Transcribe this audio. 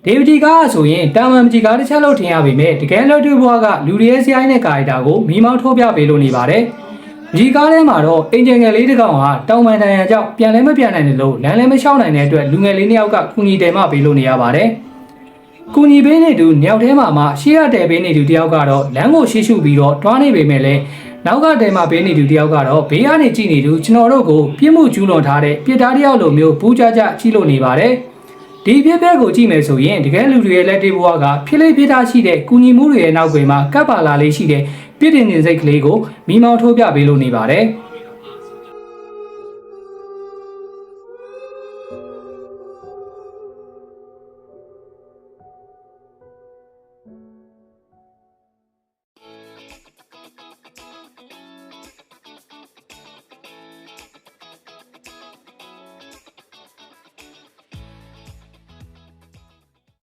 ဒေဗတီကားဆိုရင်တာမန်မကြီးကားတစ်ချက်လို့ထင်ရပေမဲ့တကယ်လက်တွေ့ဘဝကလူတွေရဲ့စရိုက်နဲ့ကာရီတာကိုမိမောင်းထိုးပြပေးလို့နေပါတယ်။ဒီကားထဲမှာတော့အင်ဂျင်ငယ်လေးတစ်ကောင်ဟာတောင်ပန်တန်ရန်ကြောင့်ပြန်လဲမပြန်နိုင်တယ်လို့လမ်းလဲမလျှောက်နိုင်တဲ့အတွက်လူငယ်လေးနှစ်ယောက်ကကူညီတယ်မှပေးလို့နေရပါတယ်။ကူညီပေးနေသူနှစ်ယောက်ထဲမှာမှရှေ့ရတဲပေးနေသူတယောက်ကတော့လမ်းကိုရှေ့ရှုပြီးတော့တွားနေပေမဲ့လည်းနောက်ကတဲမှာပေးနေသူတယောက်ကတော့ဘေးကနေကြည့်နေသူကျွန်တော်တို့ကိုပြစ်မှုကျူးလွန်ထားတဲ့ပြစ်သားတယောက်လိုမျိုးဘူးကြကြကြည့်လို့နေပါတယ်။ဒီပြက်ပြက်ကိုကြည့်မယ်ဆိုရင်တကယ်လူတွေရဲ့လက်တွေ့ဘဝကဖြစ်လေဖြစ်တာရှိတဲ့ကူညီမှုတွေရဲ့နောက်ွယ်မှာကပ်ပါလာလေးရှိတဲ့ပြစ်တင်နေစိတ်ကလေးကိုမိမောင်းထိုးပြပေးလို့နေပါတယ်။